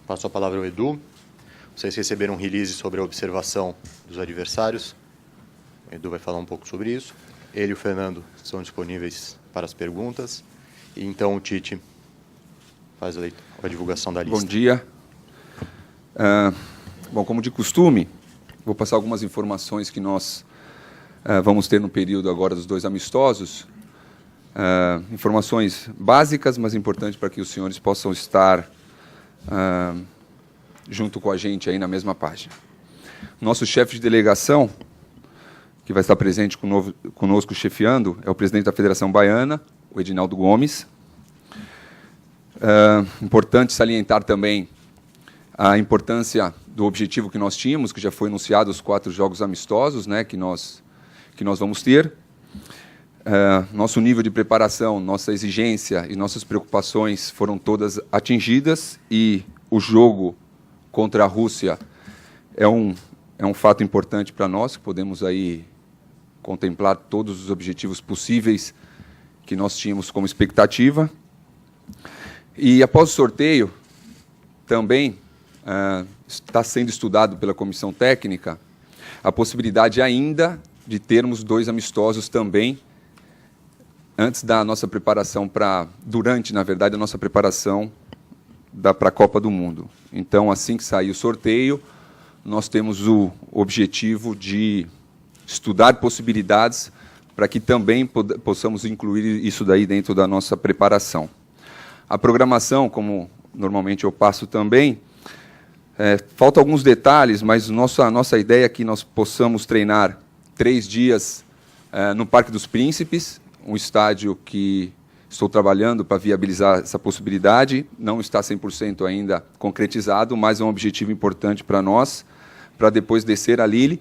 Passo a palavra ao Edu. Vocês receberam um release sobre a observação dos adversários. O Edu vai falar um pouco sobre isso. Ele e o Fernando são disponíveis para as perguntas. E então o Tite faz a divulgação da lista. Bom dia. Bom, como de costume, vou passar algumas informações que nós vamos ter no período agora dos 2 amistosos. Informações básicas, mas importantes para que os senhores possam estar junto com a gente aí na mesma página. Nosso chefe de delegação, que vai estar presente conosco chefiando, é o presidente da Federação Baiana, o Edinaldo Gomes. Importante salientar também a importância do objetivo que nós tínhamos, que já foi anunciado, os 4 jogos amistosos, né, que nós vamos ter. Nosso nível de preparação, nossa exigência e nossas preocupações foram todas atingidas e o jogo contra a Rússia é um fato importante para nós, que podemos aí contemplar todos os objetivos possíveis que nós tínhamos como expectativa. E após o sorteio, também está sendo estudado pela comissão técnica a possibilidade ainda de termos 2 amistosos também antes da nossa preparação durante, na verdade, a nossa preparação para a Copa do Mundo. Então, assim que sair o sorteio, nós temos o objetivo de estudar possibilidades para que também possamos incluir isso daí dentro da nossa preparação. A programação, como normalmente eu passo também, faltam alguns detalhes, mas a nossa ideia é que nós possamos treinar 3 dias no Parque dos Príncipes, um estádio que estou trabalhando para viabilizar essa possibilidade. Não está 100% ainda concretizado, mas é um objetivo importante para nós, para depois descer a Lille,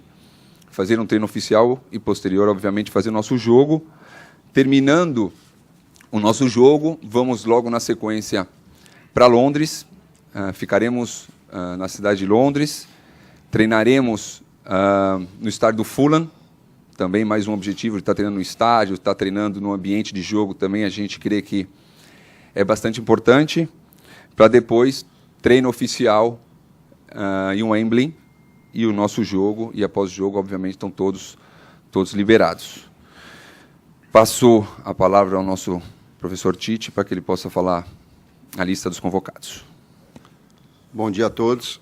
fazer um treino oficial e, posterior, obviamente, fazer o nosso jogo. Terminando o nosso jogo, vamos logo na sequência para Londres. Ficaremos na cidade de Londres, treinaremos no estádio do Fulham, também mais um objetivo de estar treinando no estádio, estar treinando no ambiente de jogo também, a gente crê que é bastante importante, para depois treino oficial em Wembley e o nosso jogo, e após o jogo, obviamente, estão todos liberados. Passo a palavra ao nosso professor Tite para que ele possa falar a lista dos convocados. Bom dia a todos.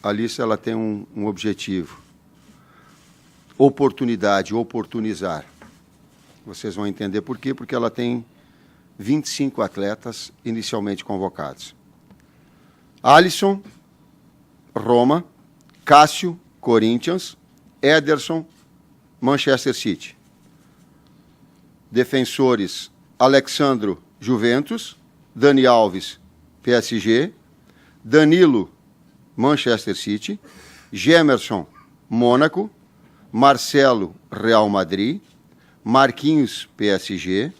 A lista ela tem um objetivo. Oportunizar. Vocês vão entender por quê, porque ela tem 25 atletas inicialmente convocados. Alisson, Roma, Cássio, Corinthians, Ederson, Manchester City. Defensores, Alexandro, Juventus, Dani Alves, PSG, Danilo, Manchester City, Gemerson, Mônaco, Marcelo, Real Madrid, Marquinhos, PSG,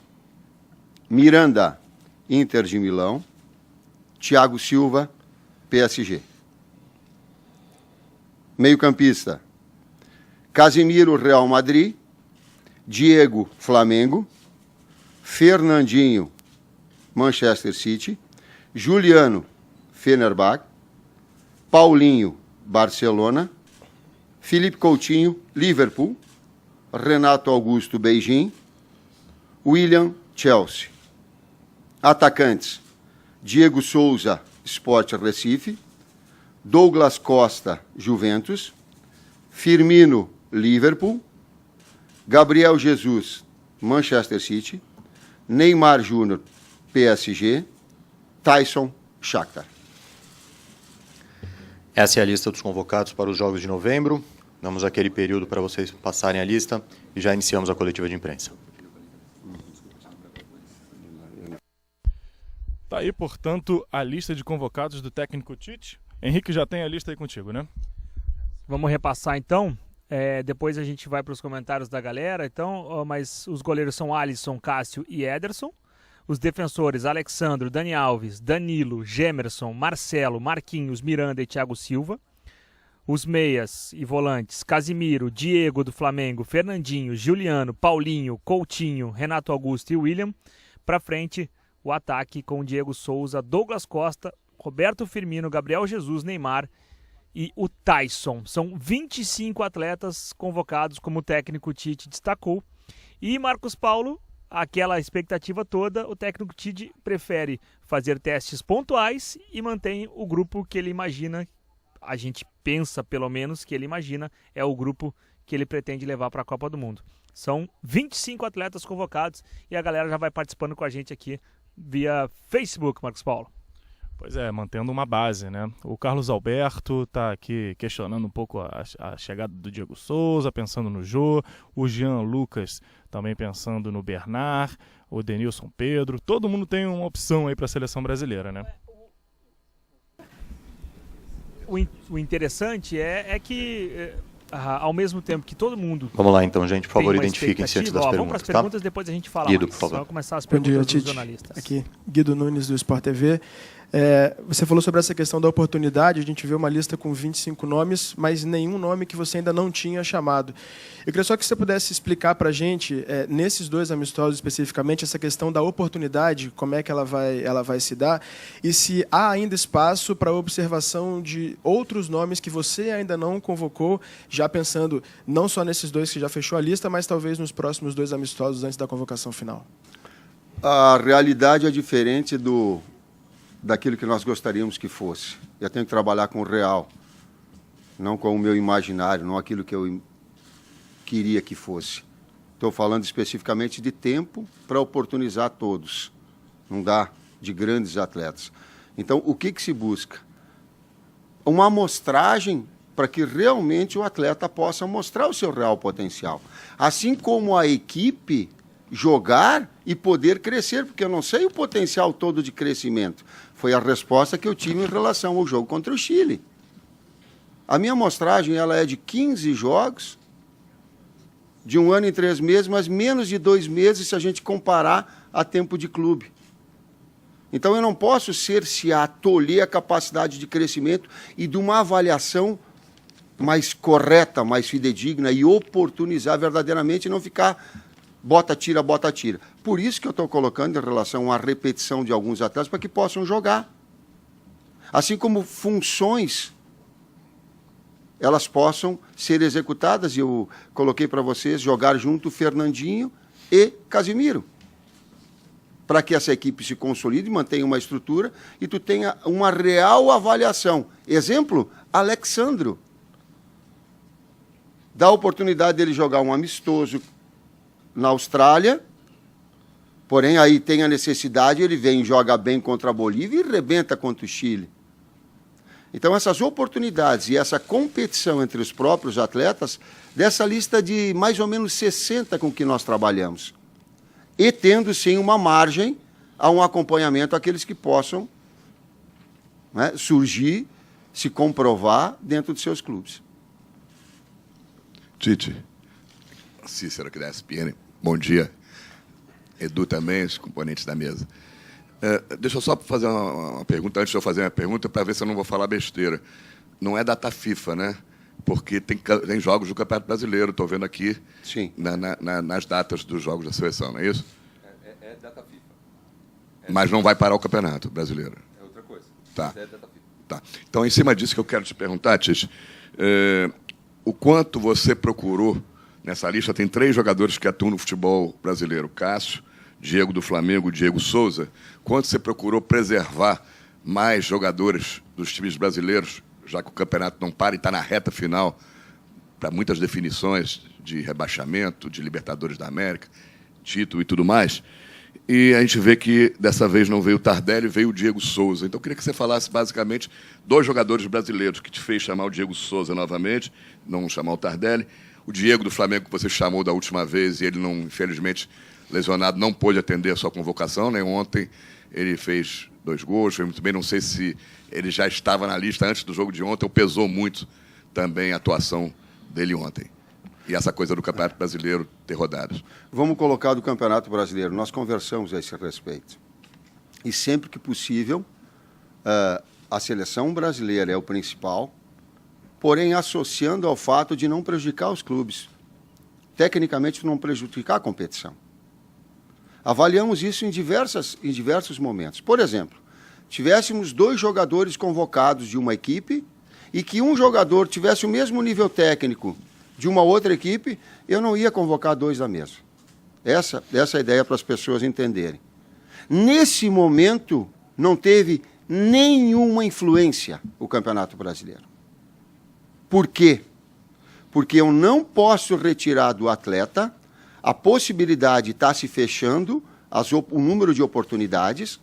Miranda, Inter de Milão, Thiago Silva, PSG. Meio-campista, Casimiro, Real Madrid, Diego, Flamengo, Fernandinho, Manchester City, Juliano, Fenerbahçe, Paulinho, Barcelona, Felipe Coutinho, Liverpool, Renato Augusto, Beijing, William, Chelsea. Atacantes, Diego Souza, Sport Recife, Douglas Costa, Juventus, Firmino, Liverpool, Gabriel Jesus, Manchester City, Neymar Júnior, PSG, Tyson, Shakhtar. Essa é a lista dos convocados para os Jogos de Novembro. Damos aquele período para vocês passarem a lista e já iniciamos a coletiva de imprensa. Tá aí, portanto, a lista de convocados do técnico Tite. Henrique, já tem a lista aí contigo, né? Vamos repassar, então. Depois a gente vai para os comentários da galera. Então, mas os goleiros são Alisson, Cássio e Ederson. Os defensores, Alexandro, Dani Alves, Danilo, Gemerson, Marcelo, Marquinhos, Miranda e Thiago Silva. Os meias e volantes, Casimiro, Diego do Flamengo, Fernandinho, Juliano, Paulinho, Coutinho, Renato Augusto e William. Para frente, o ataque com Diego Souza, Douglas Costa, Roberto Firmino, Gabriel Jesus, Neymar e o Tyson. São 25 atletas convocados, como o técnico Tite destacou. E Marcos Paulo, aquela expectativa toda, o técnico Tite prefere fazer testes pontuais e mantém o grupo que ele imagina, a gente pensa pelo menos que ele imagina, é o grupo que ele pretende levar para a Copa do Mundo. São 25 atletas convocados e a galera já vai participando com a gente aqui via Facebook, Marcos Paulo. Pois é, mantendo uma base, né? O Carlos Alberto está aqui questionando um pouco a chegada do Diego Souza, pensando no Jô, o Jean Lucas também pensando no Bernard, o Denilson Pedro, todo mundo tem uma opção aí para a seleção brasileira, né? O interessante é que, ao mesmo tempo que todo mundo... Vamos lá então, gente, por favor, tem uma identifiquem-se antes das expectativa, perguntas, vamos para as perguntas, tá? depois a gente fala Guido, mais. por favor. Vamos começar as Bom dia, perguntas dos Tite. jornalistas. Aqui, Guido Nunes, do Sport TV. Você falou sobre essa questão da oportunidade, a gente vê uma lista com 25 nomes, mas nenhum nome que você ainda não tinha chamado. Eu queria só que você pudesse explicar para a gente, nesses 2 amistosos especificamente, essa questão da oportunidade, como é que ela vai se dar, e se há ainda espaço para observação de outros nomes que você ainda não convocou, já pensando não só nesses 2 que já fechou a lista, mas talvez nos próximos 2 amistosos antes da convocação final. A realidade é diferente daquilo que nós gostaríamos que fosse. Eu tenho que trabalhar com o real, não com o meu imaginário, não aquilo que eu queria que fosse. Estou falando especificamente de tempo para oportunizar todos. Não dá de grandes atletas. Então, o que se busca? Uma amostragem para que realmente o atleta possa mostrar o seu real potencial. Assim como a equipe jogar e poder crescer, porque eu não sei o potencial todo de crescimento. Foi a resposta que eu tive em relação ao jogo contra o Chile. A minha amostragem ela é de 15 jogos, de 1 ano e 3 meses, mas menos de 2 meses se a gente comparar a tempo de clube. Então eu não posso cercear, tolher a capacidade de crescimento e de uma avaliação mais correta, mais fidedigna e oportunizar verdadeiramente e não ficar bota, tira, bota, tira. Por isso que eu estou colocando em relação à repetição de alguns atletas para que possam jogar. Assim como funções, elas possam ser executadas. E eu coloquei para vocês jogar junto Fernandinho e Casimiro. Para que essa equipe se consolide, mantenha uma estrutura e tu tenha uma real avaliação. Exemplo, Alexandro. Dá a oportunidade dele jogar um amistoso na Austrália, porém aí tem a necessidade, ele vem, joga bem contra a Bolívia e rebenta contra o Chile. Então essas oportunidades e essa competição entre os próprios atletas, dessa lista de mais ou menos 60 com que nós trabalhamos, e tendo sim uma margem a um acompanhamento àqueles que possam, né, surgir, se comprovar dentro de seus clubes. Tite, Cícero aqui da ESPN, bom dia. Edu também, os componentes da mesa. Deixa eu só fazer uma pergunta, antes de eu fazer uma pergunta, para ver se eu não vou falar besteira. Não é data FIFA, né? Porque tem jogos do Campeonato Brasileiro, estou vendo aqui. Sim. Nas datas dos jogos da seleção, não é isso? É data FIFA. Mas não vai parar o Campeonato Brasileiro. É outra coisa. Tá. Mas é data FIFA. Tá. Então, em cima disso que eu quero te perguntar, Tite, o quanto você procurou, nessa lista tem 3 jogadores que atuam no futebol brasileiro, Cássio, Diego do Flamengo, Diego Souza, quanto você procurou preservar mais jogadores dos times brasileiros, já que o campeonato não para e está na reta final, para muitas definições de rebaixamento, de Libertadores da América, título e tudo mais. E a gente vê que dessa vez não veio o Tardelli, veio o Diego Souza. Então eu queria que você falasse basicamente 2 jogadores brasileiros que te fez chamar o Diego Souza novamente, não chamar o Tardelli. O Diego do Flamengo, que você chamou da última vez, e ele, não, infelizmente, lesionado, não pôde atender a sua convocação, né? Ontem ele fez 2 gols, foi muito bem. Não sei se ele já estava na lista antes do jogo de ontem, ou pesou muito também a atuação dele ontem. E essa coisa do Campeonato Brasileiro ter rodadas. Vamos colocar do Campeonato Brasileiro. Nós conversamos a esse respeito. E sempre que possível, a seleção brasileira é o principal, porém associando ao fato de não prejudicar os clubes. Tecnicamente, não prejudicar a competição. Avaliamos isso em diversos momentos. Por exemplo, tivéssemos 2 jogadores convocados de uma equipe e que um jogador tivesse o mesmo nível técnico de uma outra equipe, eu não ia convocar 2 da mesma. Essa é a ideia para as pessoas entenderem. Nesse momento, não teve nenhuma influência o Campeonato Brasileiro. Por quê? Porque eu não posso retirar do atleta a possibilidade de estar se fechando o número de oportunidades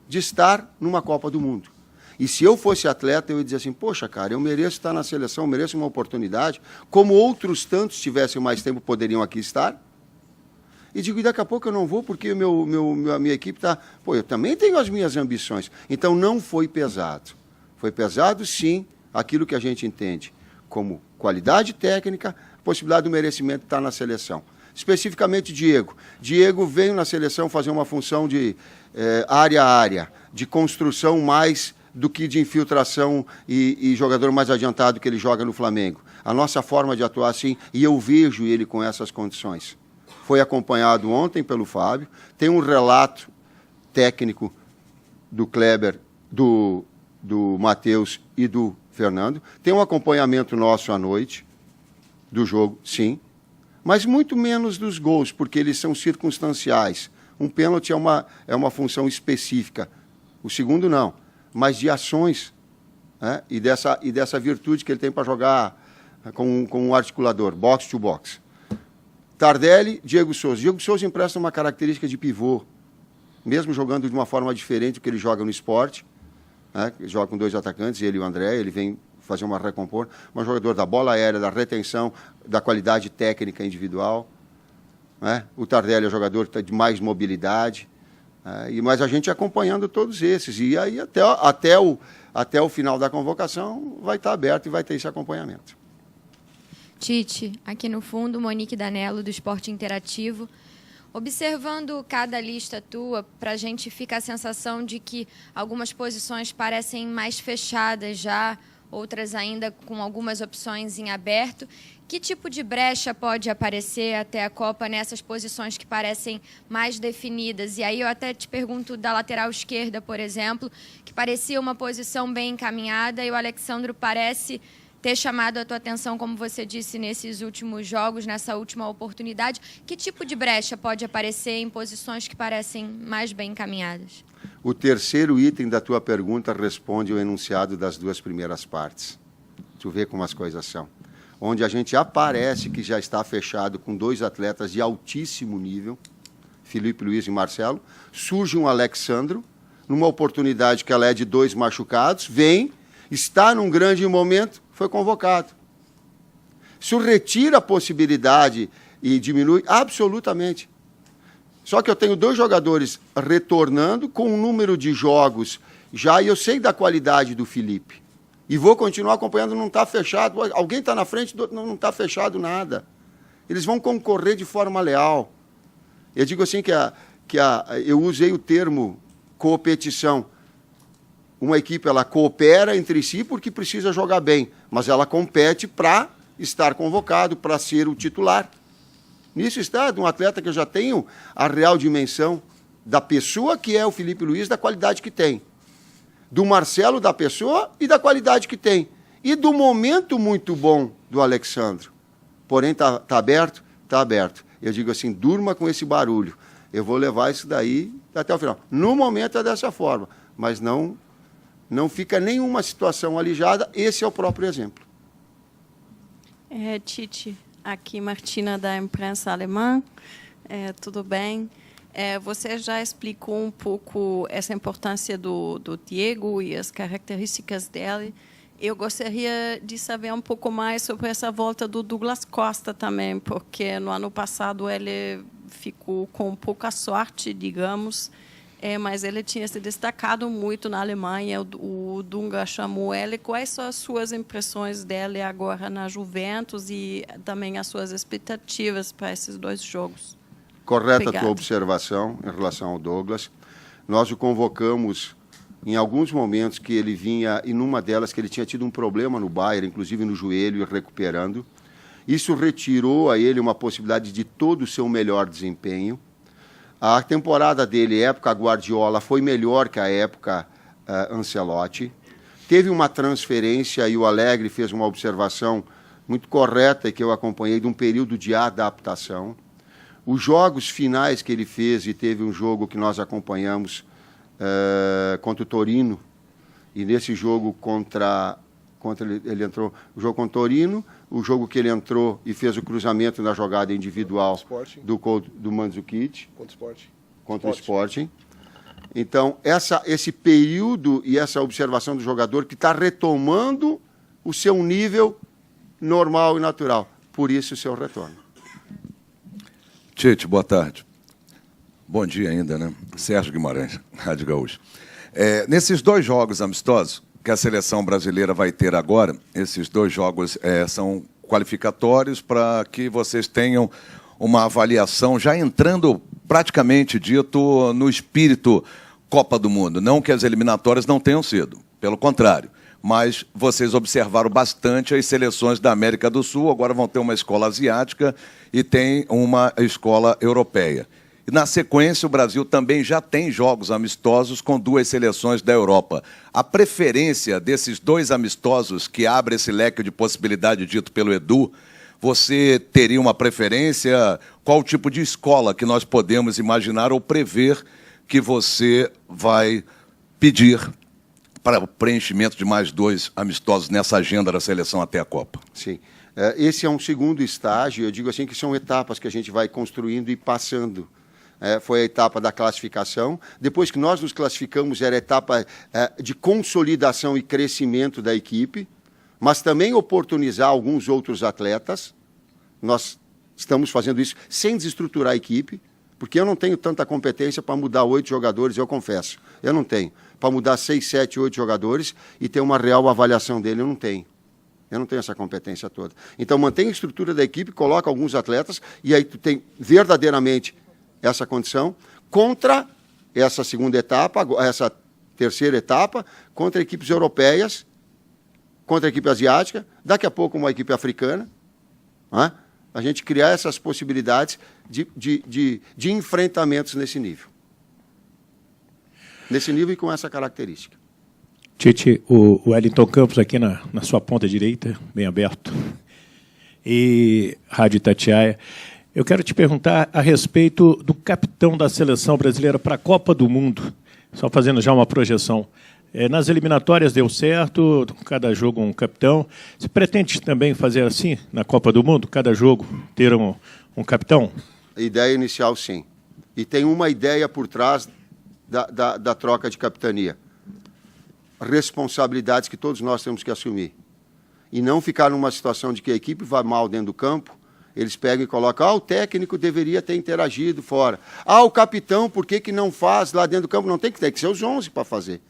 de estar numa Copa do Mundo. E se eu fosse atleta, eu ia dizer assim, poxa, cara, eu mereço estar na seleção, eu mereço uma oportunidade, como outros tantos tivessem mais tempo, poderiam aqui estar. E digo, e daqui a pouco eu não vou, porque a minha equipe está... Pô, eu também tenho as minhas ambições. Então, não foi pesado. Foi pesado, sim, aquilo que a gente entende como qualidade técnica, possibilidade do merecimento de estar na seleção. Especificamente, Diego. Diego veio na seleção fazer uma função de área a área, de construção mais do que de infiltração e jogador mais adiantado que ele joga no Flamengo. A nossa forma de atuar assim, e eu vejo ele com essas condições. Foi acompanhado ontem pelo Fábio, tem um relato técnico do Kleber, do Matheus e do Fernando, tem um acompanhamento nosso à noite do jogo, sim, mas muito menos dos gols, porque eles são circunstanciais. Um pênalti é uma função específica, o segundo não, mas de ações, né? e dessa virtude que ele tem para jogar com um articulador, box to box. Tardelli, Diego Souza. Diego Souza empresta uma característica de pivô, mesmo jogando de uma forma diferente do que ele joga no esporte, né? Ele joga com 2 atacantes, ele e o André, ele vem fazer uma recompor, um jogador da bola aérea, da retenção, da qualidade técnica individual. Né? O Tardelli é um jogador de mais mobilidade, mas a gente acompanhando todos esses. E aí até o final da convocação vai estar aberto e vai ter esse acompanhamento. Tite, aqui no fundo, Monique Danello, do Esporte Interativo. Observando cada lista tua, para a gente fica a sensação de que algumas posições parecem mais fechadas já, outras ainda com algumas opções em aberto. Que tipo de brecha pode aparecer até a Copa nessas posições que parecem mais definidas? E aí eu até te pergunto da lateral esquerda, por exemplo, que parecia uma posição bem encaminhada e o Alexandro parece ter chamado a tua atenção, como você disse, nesses últimos jogos, nessa última oportunidade. Que tipo de brecha pode aparecer em posições que parecem mais bem encaminhadas? O terceiro item da tua pergunta responde ao enunciado das 2 primeiras partes. Tu vê como as coisas são. Onde a gente aparece que já está fechado com 2 atletas de altíssimo nível, Felipe Luiz e Marcelo, surge um Alexandro, numa oportunidade que ela é de 2 machucados, vem, está num grande momento, foi convocado. Isso retira a possibilidade e diminui absolutamente. Só que eu tenho 2 jogadores retornando com um número de jogos já, e eu sei da qualidade do Felipe. E vou continuar acompanhando, não está fechado. Alguém está na frente, não está fechado nada. Eles vão concorrer de forma leal. Eu digo assim eu usei o termo competição. Uma equipe ela coopera entre si porque precisa jogar bem, mas ela compete para estar convocado, para ser o titular. Nisso está de um atleta que eu já tenho a real dimensão da pessoa que é o Felipe Luiz, da qualidade que tem. Do Marcelo, da pessoa e da qualidade que tem. E do momento muito bom do Alexandro. Porém, está aberto? Está aberto. Eu digo assim, durma com esse barulho. Eu vou levar isso daí até o final. No momento é dessa forma, mas não fica nenhuma situação alijada. Esse é o próprio exemplo. Tite, aqui Martina da imprensa alemã. Tudo bem? Você já explicou um pouco essa importância do Diego e as características dele. Eu gostaria de saber um pouco mais sobre essa volta do Douglas Costa também, porque no ano passado ele ficou com pouca sorte, digamos, mas ele tinha se destacado muito na Alemanha. O Dunga chamou ele. Quais são as suas impressões dele agora na Juventus e também as suas expectativas para esses 2 jogos? Correta a tua observação em relação ao Douglas. Nós o convocamos em alguns momentos que ele vinha, e numa delas que ele tinha tido um problema no Bayern, inclusive no joelho, e recuperando. Isso retirou a ele uma possibilidade de todo o seu melhor desempenho. A temporada dele, época Guardiola, foi melhor que a época Ancelotti. Teve uma transferência, e o Alegre fez uma observação muito correta e que eu acompanhei, de um período de adaptação. Os jogos finais que ele fez, e teve um jogo que nós acompanhamos contra o Torino, e nesse jogo ele entrou, o jogo contra o Torino, o jogo que ele entrou e fez o cruzamento na jogada individual do Mandzukic contra o Sporting. Então, esse período e essa observação do jogador que está retomando o seu nível normal e natural. Por isso, o seu retorno. Tite, boa tarde. Bom dia ainda, né? Sérgio Guimarães, Rádio Gaúcho. Nesses 2 jogos amistosos que a seleção brasileira vai ter agora, esses 2 jogos são qualificatórios para que vocês tenham uma avaliação já entrando praticamente dito no espírito Copa do Mundo. Não que as eliminatórias não tenham sido, pelo contrário. Mas vocês observaram bastante as seleções da América do Sul, agora vão ter uma escola asiática e tem uma escola europeia. E, na sequência, o Brasil também já tem jogos amistosos com 2 seleções da Europa. A preferência desses 2 amistosos, que abre esse leque de possibilidade dito pelo Edu, você teria uma preferência? Qual tipo de escola que nós podemos imaginar ou prever que você vai pedir para o preenchimento de mais 2 amistosos nessa agenda da seleção até a Copa? Sim. Esse é um segundo estágio, eu digo assim que são etapas que a gente vai construindo e passando. Foi a etapa da classificação. Depois que nós nos classificamos, era a etapa de consolidação e crescimento da equipe, mas também oportunizar alguns outros atletas. Nós estamos fazendo isso sem desestruturar a equipe, porque eu não tenho tanta competência para mudar 8 jogadores, eu confesso. Eu não tenho. Para mudar 6, 7, 8 jogadores e ter uma real avaliação dele, eu não tenho. Eu não tenho essa competência toda. Então, mantém a estrutura da equipe, coloca alguns atletas, e aí tu tem verdadeiramente essa condição contra essa segunda etapa, essa terceira etapa, contra equipes europeias, contra a equipe asiática, daqui a pouco uma equipe africana, não é? A gente criar essas possibilidades de enfrentamentos nesse nível. Nesse nível e com essa característica. Tite, o Wellington Campos aqui na sua ponta direita, bem aberto, e Rádio Itatiaia. Eu quero te perguntar a respeito do capitão da seleção brasileira para a Copa do Mundo, só fazendo já uma projeção. Nas eliminatórias deu certo, cada jogo um capitão. Você pretende também fazer assim na Copa do Mundo, cada jogo ter um capitão? A ideia inicial, sim. E tem uma ideia por trás da troca de capitania. Responsabilidades que todos nós temos que assumir. E não ficar numa situação de que a equipe vai mal dentro do campo, eles pegam e colocam, o técnico deveria ter interagido fora. O capitão, por que não faz lá dentro do campo? Não tem que ser os 11 para fazer.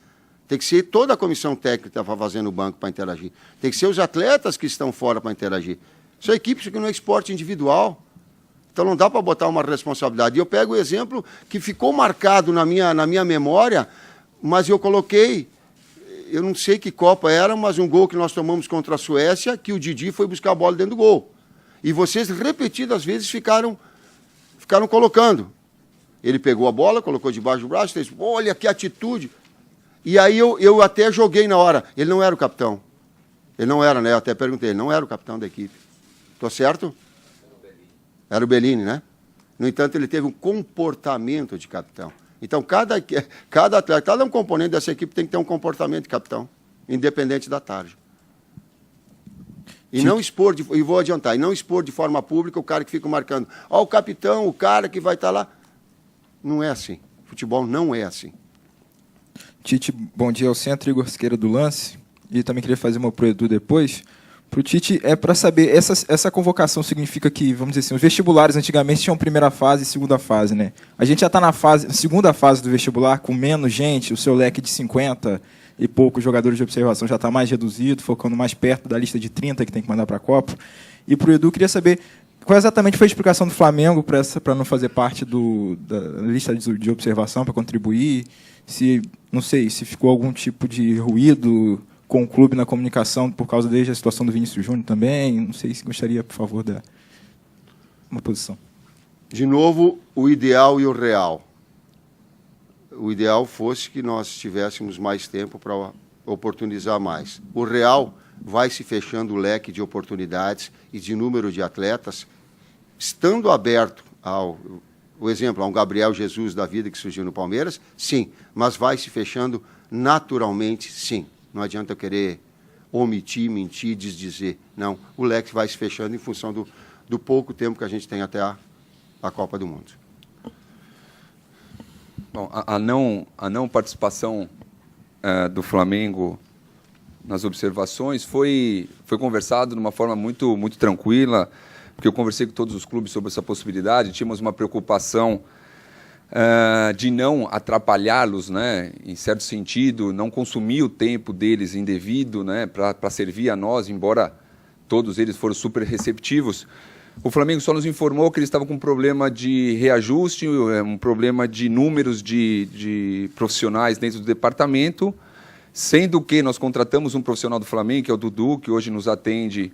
Tem que ser toda a comissão técnica para fazer no banco para interagir. Tem que ser os atletas que estão fora para interagir. Isso é equipe, isso aqui não é esporte individual. Então não dá para botar uma responsabilidade. E eu pego o exemplo que ficou marcado na minha memória, mas eu coloquei, eu não sei que Copa era, mas um gol que nós tomamos contra a Suécia, que o Didi foi buscar a bola dentro do gol. E vocês, repetidas vezes, ficaram colocando. Ele pegou a bola, colocou debaixo do braço, fez, olha que atitude. E aí eu até joguei na hora. Ele não era o capitão. Ele não era, né? Eu até perguntei, ele não era o capitão da equipe. Estou certo? Era o Bellini, né? No entanto, ele teve um comportamento de capitão. Então, cada atleta, cada um componente dessa equipe tem que ter um comportamento de capitão, independente da tarja. E não expor, e vou adiantar, e não expor de forma pública o cara que fica marcando. O capitão, o cara que vai estar lá. Não é assim. Futebol não é assim. Tite, bom dia ao centro, Igor Siqueira do Lance. E também queria fazer uma pro Edu depois. Para o Tite, para saber, essa convocação significa que, vamos dizer assim, os vestibulares antigamente tinham primeira fase e segunda fase, né? A gente já está na segunda fase do vestibular, com menos gente, o seu leque de 50 e poucos jogadores de observação já está mais reduzido, focando mais perto da lista de 30 que tem que mandar para a Copa. E para o Edu, queria saber qual exatamente foi a explicação do Flamengo para não fazer parte da lista de observação, para contribuir, se, não sei, se ficou algum tipo de ruído com o clube na comunicação por causa desde a situação do Vinícius Júnior também. Não sei se gostaria, por favor, de uma posição. De novo, o ideal e o real. o ideal fosse que nós tivéssemos mais tempo para oportunizar mais. O Real vai se fechando o leque de oportunidades e de número de atletas, estando aberto o exemplo, a um Gabriel Jesus da vida que surgiu no Palmeiras, sim, mas vai se fechando naturalmente, sim. Não adianta eu querer omitir, mentir, desdizer. Não, o leque vai se fechando em função do pouco tempo que a gente tem até a Copa do Mundo. Bom, a não participação do Flamengo nas observações foi conversado de uma forma muito, muito tranquila, porque eu conversei com todos os clubes sobre essa possibilidade, tínhamos uma preocupação de não atrapalhá-los, né, em certo sentido, não consumir o tempo deles indevido, né, para servir a nós, embora todos eles foram super receptivos. O Flamengo só nos informou que eles estavam com um problema de reajuste, um problema de números de profissionais dentro do departamento, sendo que nós contratamos um profissional do Flamengo, que é o Dudu, que hoje nos atende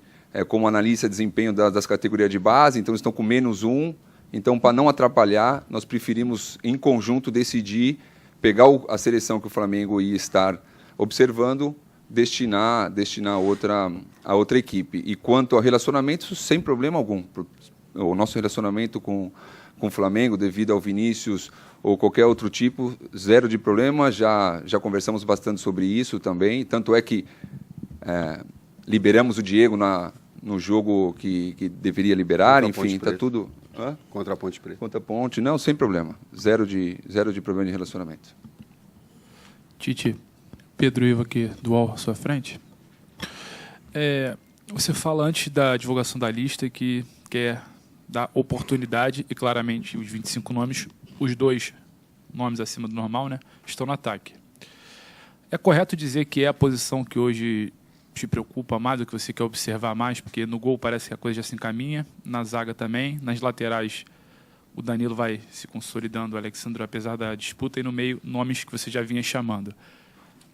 como analista de desempenho das categorias de base, então eles estão com -1. Então, para não atrapalhar, nós preferimos, em conjunto, decidir pegar a seleção que o Flamengo ia estar observando, destinar a outra equipe. E quanto ao relacionamento, sem problema algum. O nosso relacionamento com o Flamengo, devido ao Vinícius ou qualquer outro tipo, zero de problema. Já conversamos bastante sobre isso também. Tanto é que liberamos o Diego no jogo que deveria liberar. Enfim, está tudo... Hã? Contra a Ponte Preta. Contra a Ponte, não, sem problema. Zero de problema de relacionamento. Tite, Pedro Ivo aqui, do UOL, à sua frente. Você fala antes da divulgação da lista que quer dar oportunidade e claramente os 25 nomes, os 2 nomes acima do normal, né, estão no ataque. É correto dizer que é a posição que hoje te preocupa mais, o que você quer observar mais, porque no gol parece que a coisa já se encaminha, na zaga também, nas laterais o Danilo vai se consolidando, o Alexandre, apesar da disputa, e no meio nomes que você já vinha chamando.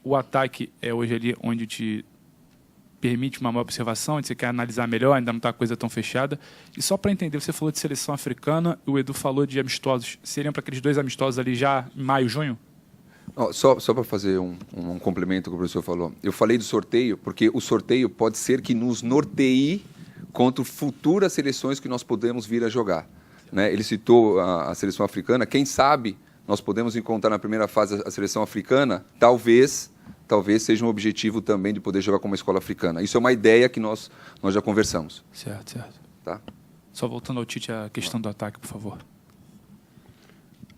O ataque é hoje ali onde te permite uma maior observação, onde você quer analisar melhor, ainda não está a coisa tão fechada. E só para entender, você falou de seleção africana, o Edu falou de amistosos. Seriam para aqueles 2 amistosos ali já em maio, junho? Só para fazer um complemento que o professor falou. Eu falei do sorteio, porque o sorteio pode ser que nos norteie contra futuras seleções que nós podemos vir a jogar. Né? Ele citou a seleção africana. Quem sabe nós podemos encontrar na primeira fase a seleção africana, talvez seja um objetivo também de poder jogar com uma escola africana. Isso é uma ideia que nós já conversamos. Certo. Tá? Só voltando ao Tite, a questão do ataque, por favor.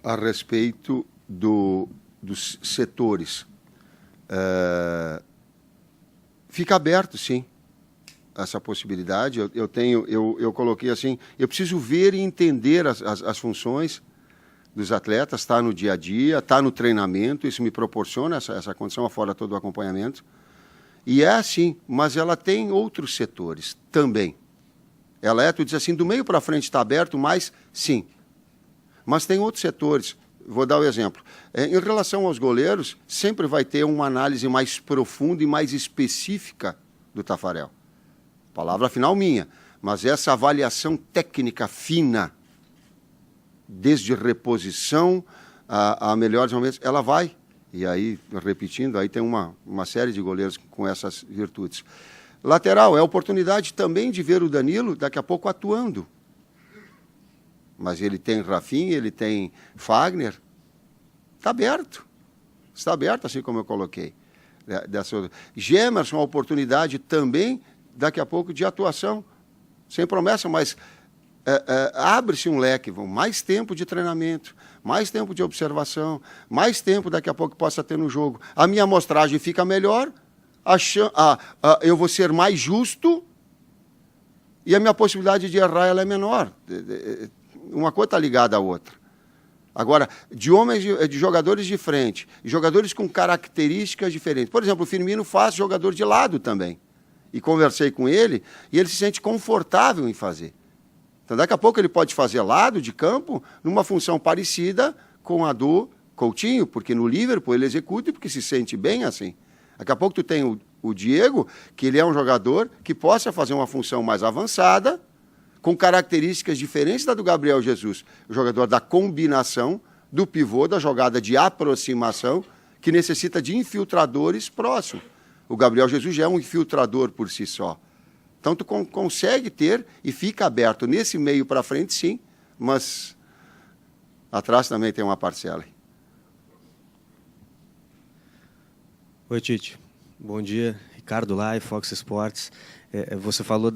A respeito dos setores. Fica aberto, sim, essa possibilidade. Eu coloquei assim, eu preciso ver e entender as funções dos atletas, está no dia a dia, está no treinamento, isso me proporciona essa condição, afora todo o acompanhamento. E é assim, mas ela tem outros setores também. Ela tu diz assim, do meio para frente está aberto, mas sim. Mas tem outros setores. Vou dar o exemplo. Em relação aos goleiros, sempre vai ter uma análise mais profunda e mais específica do Taffarel. Palavra final minha. Mas essa avaliação técnica fina, desde reposição a melhores momentos, ela vai. E aí, repetindo, aí tem uma série de goleiros com essas virtudes. Lateral, é a oportunidade também de ver o Danilo daqui a pouco atuando. Mas ele tem Rafinha, ele tem Fagner. Está aberto. Está aberto, assim como eu coloquei. Gemerson, a oportunidade também, daqui a pouco, de atuação. Sem promessa, mas abre-se um leque. Mais tempo de treinamento, mais tempo de observação, mais tempo daqui a pouco que possa ter no jogo. A minha amostragem fica melhor, eu vou ser mais justo e a minha possibilidade de errar ela é menor. Uma coisa está ligada à outra. Agora, de jogadores de frente, jogadores com características diferentes. Por exemplo, o Firmino faz jogador de lado também. E conversei com ele, e ele se sente confortável em fazer. Então, daqui a pouco ele pode fazer lado de campo, numa função parecida com a do Coutinho, porque no Liverpool ele executa e porque se sente bem assim. Daqui a pouco tu tem o Diego, que ele é um jogador que possa fazer uma função mais avançada, com características diferentes da do Gabriel Jesus, o jogador da combinação do pivô, da jogada de aproximação, que necessita de infiltradores próximos. O Gabriel Jesus já é um infiltrador por si só. Então, tu consegue ter e fica aberto nesse meio para frente, sim, mas atrás também tem uma parcela. Oi, Tite. Bom dia. Ricardo Lai, Fox Sports. Você falou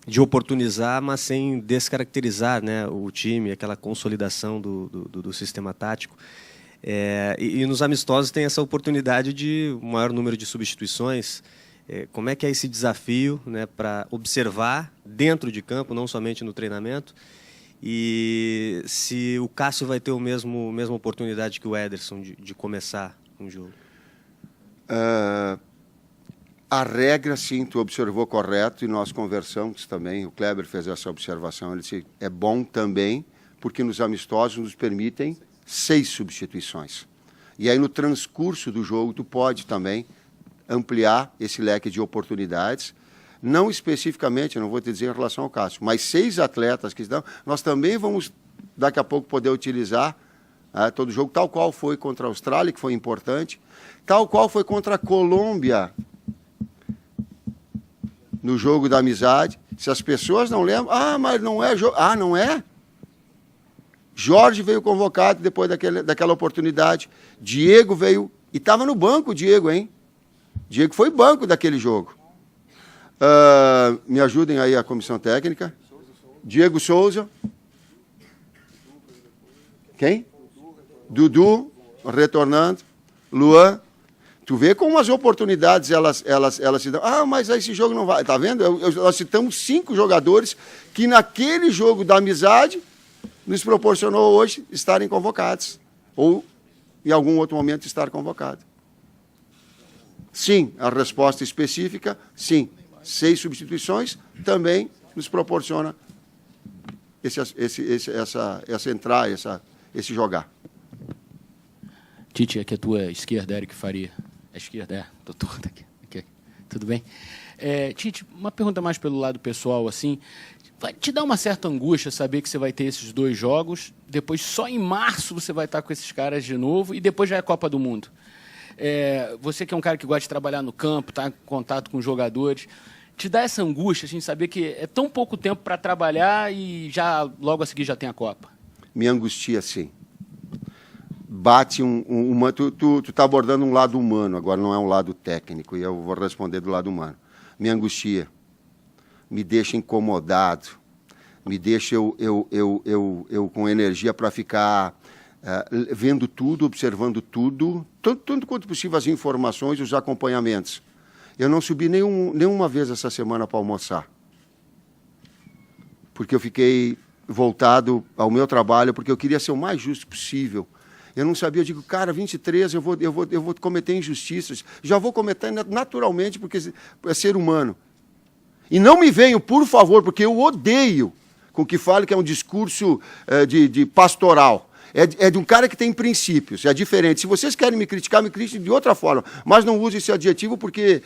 de oportunizar, mas sem descaracterizar, né, o time, aquela consolidação do sistema tático. E nos amistosos tem essa oportunidade de um maior número de substituições. Como é que é esse desafio, né, para observar dentro de campo, não somente no treinamento, e se o Cássio vai ter a mesma oportunidade que o Ederson de começar um jogo? A regra, sim, tu observou correto, e nós conversamos também, o Kleber fez essa observação, ele disse, é bom também, porque nos amistosos nos permitem 6 substituições. E aí, no transcurso do jogo, tu pode também ampliar esse leque de oportunidades, não especificamente, não vou te dizer em relação ao Cássio, mas 6 atletas que estão, nós também vamos, daqui a pouco, poder utilizar todo o jogo, tal qual foi contra a Austrália, que foi importante, tal qual foi contra a Colômbia, no jogo da amizade. Se as pessoas não lembram, mas não é jogo. Não é? Jorge veio convocado depois daquela oportunidade. Diego veio, e estava no banco o Diego, hein? Diego foi banco daquele jogo. Me ajudem aí a comissão técnica. Diego Souza. Quem? Dudu, retornando. Luan. Tu vê como as oportunidades elas se dão. Mas esse jogo não vai. Tá vendo? Nós citamos 5 jogadores que naquele jogo da amizade nos proporcionou hoje estarem convocados. Ou, em algum outro momento, estar convocado. Sim, a resposta específica, sim. 6 substituições também nos proporciona essa entrar, esse jogar. Tite, aqui é a tua esquerda, Eric Faria. A esquerda, tô torto aqui. Tudo bem? Tite, uma pergunta mais pelo lado pessoal, assim, vai te dar uma certa angústia saber que você vai ter esses 2 jogos, depois só em março você vai estar com esses caras de novo e depois já é a Copa do Mundo. Você que é um cara que gosta de trabalhar no campo, tá em contato com jogadores, te dá essa angústia, assim, saber que é tão pouco tempo para trabalhar e já logo a seguir já tem a Copa? Me angustia, sim. Bate tu está abordando um lado humano, agora não é um lado técnico, e eu vou responder do lado humano. Me angustia, me deixa incomodado, me deixa eu com energia para ficar vendo tudo, observando tudo, tanto quanto possível as informações e os acompanhamentos. Eu não subi nenhuma vez essa semana para almoçar, porque eu fiquei voltado ao meu trabalho, porque eu queria ser o mais justo possível. Eu não sabia, eu digo, cara, 23, eu vou cometer injustiças. Já vou cometer naturalmente, porque é ser humano. E não me venham, por favor, porque eu odeio com que fale que é um discurso de pastoral. É de um cara que tem princípios, é diferente. Se vocês querem me critiquem de outra forma, mas não use esse adjetivo porque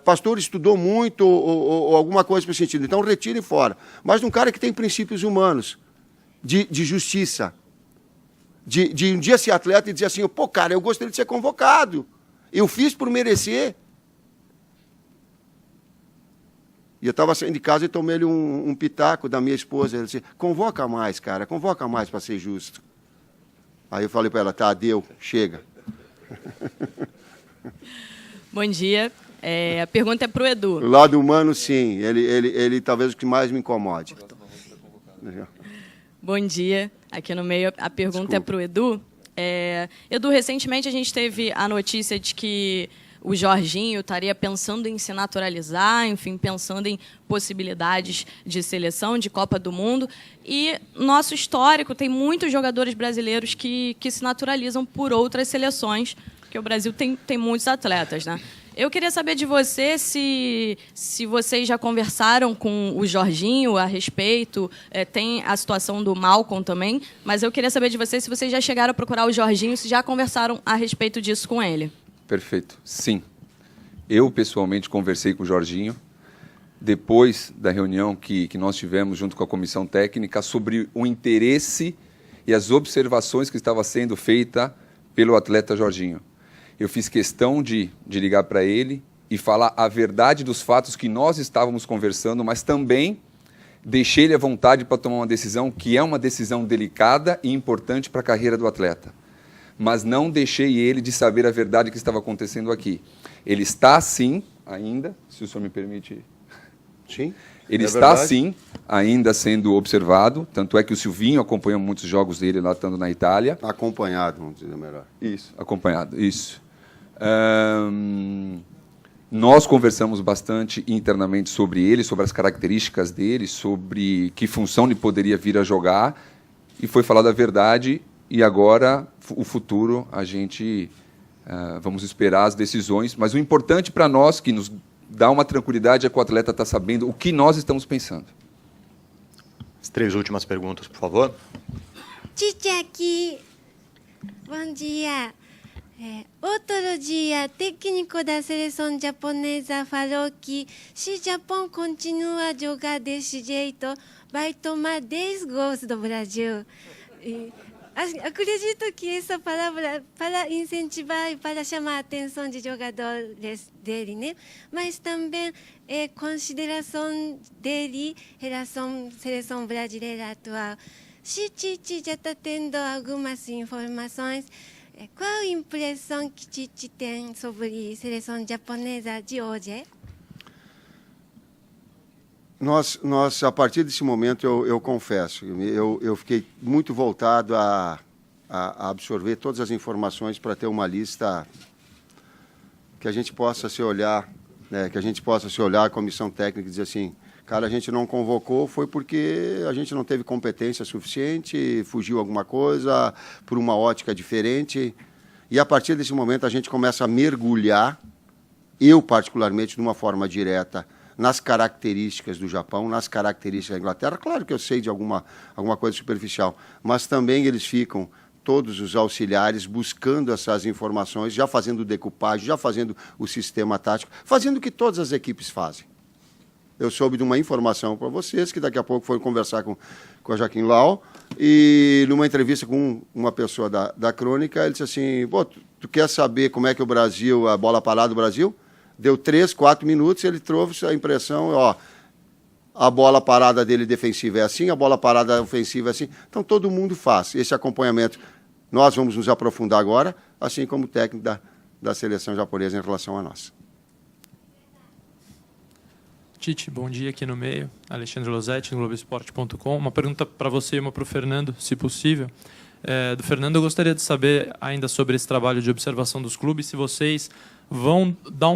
pastor estudou muito ou alguma coisa para esse sentido. Então, retirem fora. Mas de um cara que tem princípios humanos, de justiça. De um dia ser atleta e dizer assim, pô, cara, eu gostaria de ser convocado. Eu fiz por merecer. E eu estava saindo de casa e tomei-lhe um pitaco da minha esposa. Ela disse, convoca mais, cara, convoca mais para ser justo. Aí eu falei para ela, tá, deu, chega. Bom dia. A pergunta é para o Edu. O lado humano, sim. Ele talvez o que mais me incomode. Bom dia. Aqui no meio, a pergunta é para o Edu. Edu, recentemente a gente teve a notícia de que o Jorginho estaria pensando em se naturalizar, enfim, pensando em possibilidades de seleção, de Copa do Mundo. E nosso histórico tem muitos jogadores brasileiros que se naturalizam por outras seleções, porque o Brasil tem muitos atletas, né? Eu queria saber de você se vocês já conversaram com o Jorginho a respeito, tem a situação do Malcom também, mas eu queria saber de você se vocês já chegaram a procurar o Jorginho, se já conversaram a respeito disso com ele. Perfeito, sim. Eu, pessoalmente, conversei com o Jorginho, depois da reunião que nós tivemos junto com a comissão técnica, sobre o interesse e as observações que estavam sendo feitas pelo atleta Jorginho. Eu fiz questão de ligar para ele e falar a verdade dos fatos que nós estávamos conversando, mas também deixei ele à vontade para tomar uma decisão que é uma decisão delicada e importante para a carreira do atleta. Mas não deixei ele de saber a verdade que estava acontecendo aqui. Ele está, sim, ainda, se o senhor me permite... Sim. Ele está, sim, ainda sendo observado, tanto é que o Silvinho acompanhou muitos jogos dele lá, estando na Itália. Acompanhado, vamos dizer melhor. Isso, acompanhado, isso. Nós conversamos bastante internamente sobre ele, sobre as características dele, sobre que função ele poderia vir a jogar, e foi falada a verdade, e agora, o futuro, a gente vamos esperar as decisões, mas o importante para nós, que nos dá uma tranquilidade, é que o atleta está sabendo o que nós estamos pensando. As 3 últimas perguntas, por favor. Tite aqui. Bom dia. Outro dia, técnico da seleção japonesa falou que se o Japão continuar a jogar desse jeito, vai tomar 10 gols do Brasil. Acredito que essa palavra para incentivar e para chamar a atenção de jogadores dele, né? Mas também consideração dele em relação à seleção brasileira atual. Se Tite já está tendo algumas informações, qual a impressão que Tite tem sobre a seleção japonesa de hoje? Nós, a partir desse momento, eu confesso, eu fiquei muito voltado a absorver todas as informações para ter uma lista que a gente possa se olhar, né, que a gente possa se olhar a comissão técnica e dizer assim, cara, a gente não convocou, foi porque a gente não teve competência suficiente, fugiu alguma coisa, por uma ótica diferente. E a partir desse momento a gente começa a mergulhar, eu particularmente, de uma forma direta, nas características do Japão, nas características da Inglaterra. Claro que eu sei de alguma coisa superficial, mas também eles ficam, todos os auxiliares, buscando essas informações, já fazendo decupagem, já fazendo o sistema tático, fazendo o que todas as equipes fazem. Eu soube de uma informação para vocês, que daqui a pouco foi conversar com a Joaquim Lau, e numa entrevista com uma pessoa da Crônica, ele disse assim, pô, tu quer saber como é que o Brasil, a bola parada do Brasil? Deu 3, 4 minutos, ele trouxe a impressão, ó, a bola parada dele defensiva é assim, a bola parada ofensiva é assim. Então, todo mundo faz esse acompanhamento. Nós vamos nos aprofundar agora, assim como o técnico da seleção japonesa em relação a nós. Tite, bom dia aqui no meio. Alexandre Losetti, no Globoesporte.com. Uma pergunta para você e uma para o Fernando, se possível. Do Fernando, eu gostaria de saber ainda sobre esse trabalho de observação dos clubes, se vocês vão dar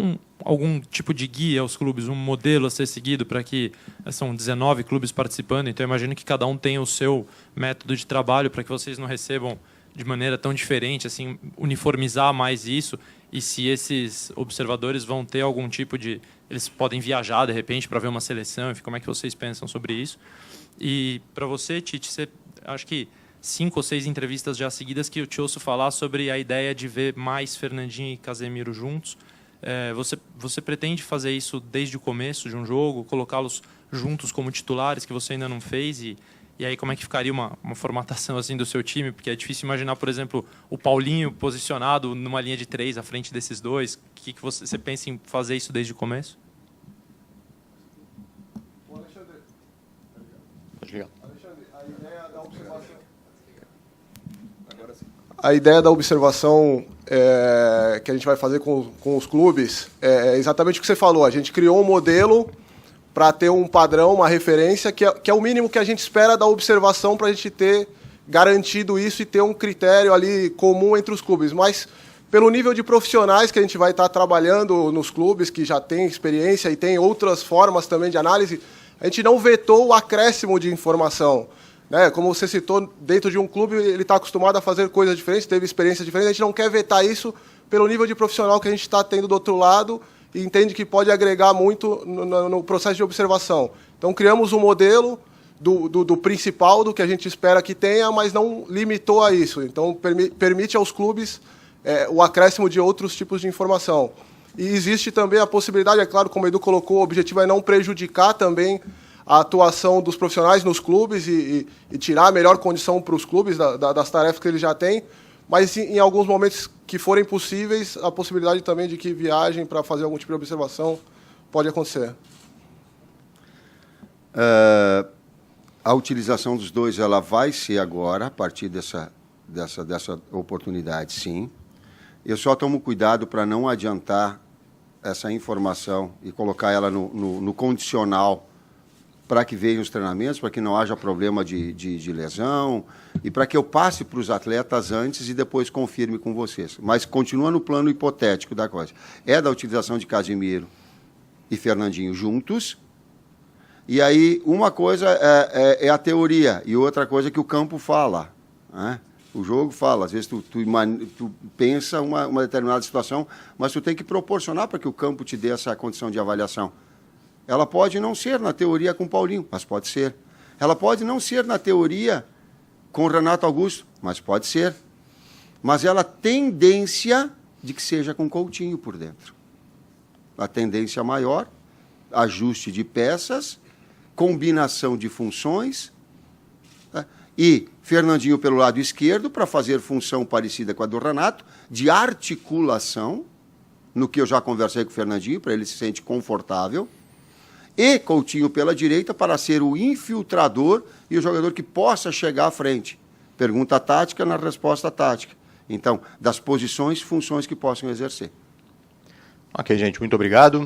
algum tipo de guia aos clubes, um modelo a ser seguido para que... São 19 clubes participando, então eu imagino que cada um tenha o seu método de trabalho para que vocês não recebam de maneira tão diferente, assim, uniformizar mais isso, e se esses observadores vão ter algum tipo de... Eles podem viajar, de repente, para ver uma seleção, enfim, como é que vocês pensam sobre isso? E para você, Tite, acho que 5 ou 6 entrevistas já seguidas que eu te ouço falar sobre a ideia de ver mais Fernandinho e Casemiro juntos. Você pretende fazer isso desde o começo de um jogo, colocá-los juntos como titulares, que você ainda não fez? E aí como é que ficaria uma formatação assim do seu time? Porque é difícil imaginar, por exemplo, o Paulinho posicionado numa linha de 3 à frente desses dois. Que você pensa em fazer isso desde o começo? A ideia da observação que a gente vai fazer com os clubes é exatamente o que você falou. A gente criou um modelo para ter um padrão, uma referência, que é o mínimo que a gente espera da observação para a gente ter garantido isso e ter um critério ali comum entre os clubes. Mas, pelo nível de profissionais que a gente vai estar trabalhando nos clubes, que já tem experiência e tem outras formas também de análise, a gente não vetou o acréscimo de informação. Né? Como você citou, dentro de um clube ele está acostumado a fazer coisas diferentes, teve experiências diferentes, a gente não quer vetar isso pelo nível de profissional que a gente está tendo do outro lado e entende que pode agregar muito no processo de observação. Então, criamos um modelo do principal, do que a gente espera que tenha, mas não limitou a isso. Então, permite aos clubes o acréscimo de outros tipos de informação. E existe também a possibilidade, é claro, como o Edu colocou, o objetivo é não prejudicar também a atuação dos profissionais nos clubes e tirar a melhor condição para os clubes das tarefas que eles já têm, mas em alguns momentos que forem possíveis, a possibilidade também de que viajem para fazer algum tipo de observação pode acontecer. A utilização dos dois ela vai ser agora, a partir dessa oportunidade, sim. Eu só tomo cuidado para não adiantar essa informação e colocar ela no condicional para que vejam os treinamentos, para que não haja problema de lesão e para que eu passe para os atletas antes e depois confirme com vocês. Mas continua no plano hipotético da coisa. É da utilização de Casimiro e Fernandinho juntos. E aí, uma coisa é a teoria e outra coisa é que o campo fala, né? O jogo fala, às vezes tu pensa uma determinada situação, mas tu tem que proporcionar para que o campo te dê essa condição de avaliação. Ela pode não ser na teoria com o Paulinho, mas pode ser. Ela pode não ser na teoria com o Renato Augusto, mas pode ser. Mas ela tendência de que seja com o Coutinho por dentro. A tendência maior, ajuste de peças, combinação de funções, né? E Fernandinho pelo lado esquerdo para fazer função parecida com a do Renato, de articulação, no que eu já conversei com o Fernandinho, para ele se sentir confortável, e Coutinho pela direita para ser o infiltrador e o jogador que possa chegar à frente. Pergunta tática na resposta tática. Então, das posições, funções que possam exercer. Ok, gente, muito obrigado.